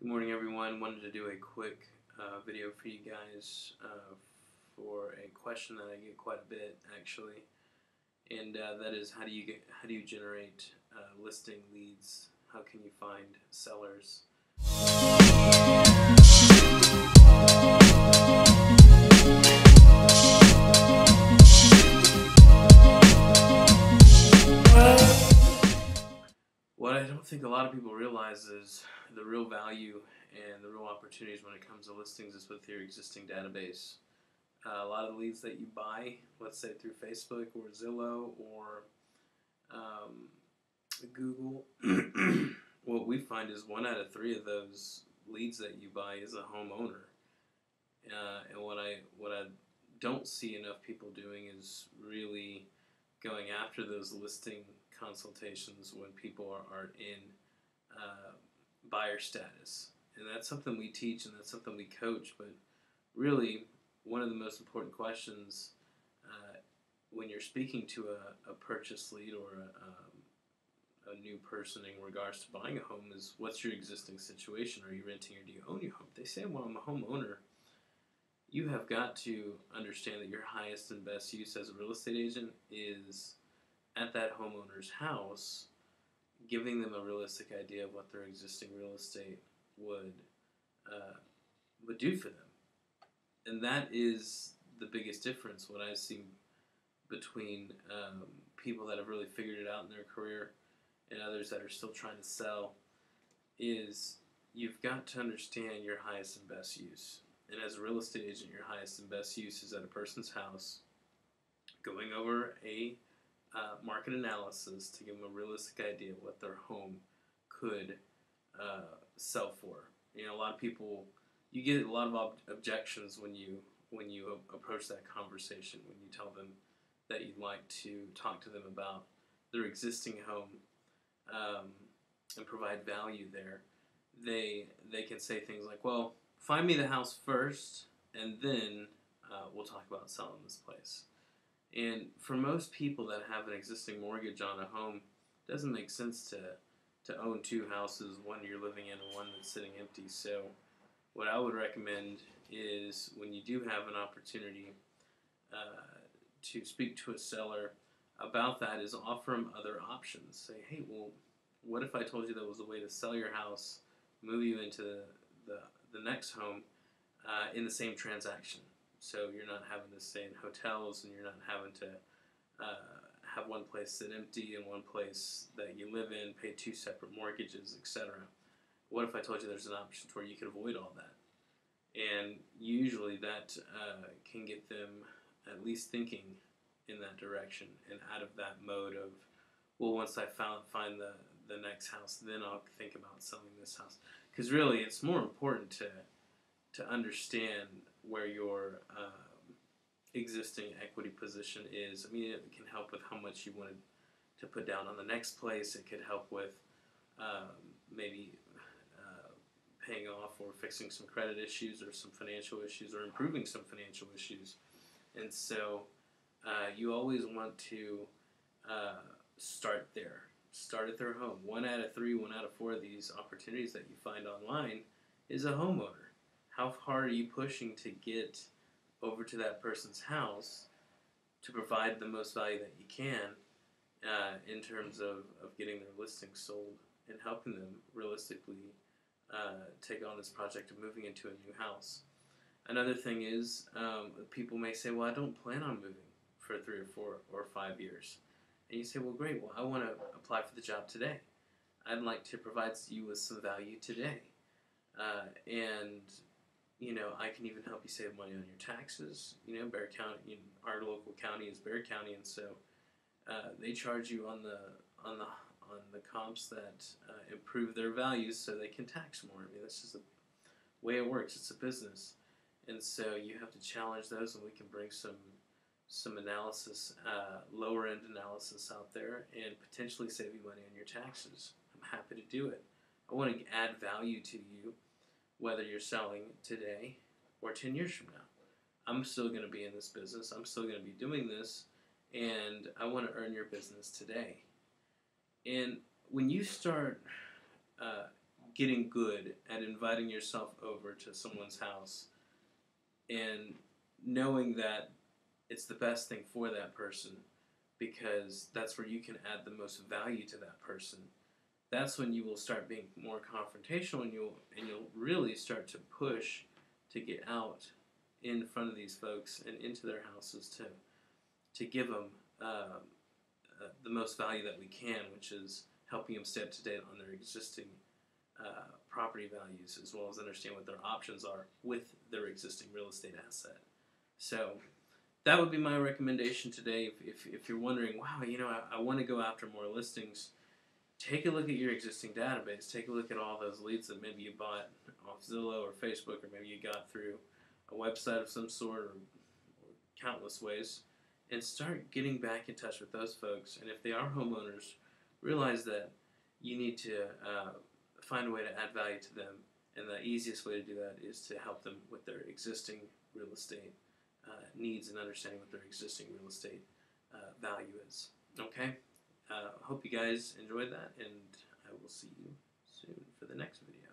Good morning, everyone. Wanted to do a quick video for you guys for a question that I get quite a bit, actually, and that is how do you generate listing leads? How can you find sellers? What I don't think a lot of people realize is the real value and the real opportunities when it comes to listings is with your existing database. A lot of the leads that you buy, let's say through Facebook or Zillow or Google, what we find is 1 out of 3 of those leads that you buy is a homeowner. And what I don't see enough people doing is really going after those listing consultations when people are in buyer status. And that's something we teach and that's something we coach, but really one of the most important questions when you're speaking to a purchase lead or a new person in regards to buying a home is, what's your existing situation? Are you renting or do you own your home? They say, well, I'm a homeowner. You have got to understand that your highest and best use as a real estate agent is at that homeowner's house, giving them a realistic idea of what their existing real estate would do for them. And that is the biggest difference, what I've seen between people that have really figured it out in their career and others that are still trying to sell, is you've got to understand your highest and best use. And as a real estate agent, your highest and best use is at a person's house, going over a market analysis to give them a realistic idea of what their home could sell for. You know, a lot of people, you get a lot of objections when you approach that conversation, when you tell them that you'd like to talk to them about their existing home and provide value there. They can say things like, well, find me the house first and then we'll talk about selling this place. And for most people that have an existing mortgage on a home, it doesn't make sense to own 2 houses, one you're living in and one that's sitting empty. So what I would recommend is, when you do have an opportunity to speak to a seller about that, is offer them other options. Say, hey, well, what if I told you there was a way to sell your house, move you into the next home in the same transaction? So you're not having to stay in hotels, and you're not having to have one place sit empty and one place that you live in, pay 2 separate mortgages, etc. What if I told you there's an option where you could avoid all that? And usually that can get them at least thinking in that direction and out of that mode of, well, once I find the next house, then I'll think about selling this house. Because really, it's more important to understand where your existing equity position is. I mean, it can help with how much you wanted to put down on the next place. It could help with maybe paying off or fixing some credit issues or some financial issues or improving some financial issues. And so you always want to start there. Start at their home. 1 out of 3, 1 out of 4 of these opportunities that you find online is a homeowner. How hard are you pushing to get over to that person's house to provide the most value that you can in terms of getting their listing sold and helping them realistically take on this project of moving into a new house? Another thing is, people may say, well, I don't plan on moving for 3 or 4 or 5 years. And you say, well, great, well, I want to apply for the job today. I'd like to provide you with some value today. And you know, I can even help you save money on your taxes. You know, Bear County, our local county is Bear County, and so they charge you on the comps that improve their values, so they can tax more. I mean, that's just the way it works. It's a business, and so you have to challenge those, and we can bring some analysis, lower end analysis out there, and potentially save you money on your taxes. I'm happy to do it. I want to add value to you, whether you're selling today or 10 years from now. I'm still going to be in this business. I'm still going to be doing this, and I want to earn your business today. And when you start getting good at inviting yourself over to someone's house and knowing that it's the best thing for that person, because that's where you can add the most value to that person. That's when you will start being more confrontational, and you'll really start to push to get out in front of these folks and into their houses to give them the most value that we can, which is helping them stay up to date on their existing property values, as well as understand what their options are with their existing real estate asset. So that would be my recommendation today. If you're wondering, wow, I want to go after more listings, take a look at your existing database. Take a look at all those leads that maybe you bought off Zillow or Facebook, or maybe you got through a website of some sort, or countless ways, and start getting back in touch with those folks. And if they are homeowners, realize that you need to find a way to add value to them, and the easiest way to do that is to help them with their existing real estate needs and understanding what their existing real estate value is. Okay? Hope you guys enjoyed that, and I will see you soon for the next video.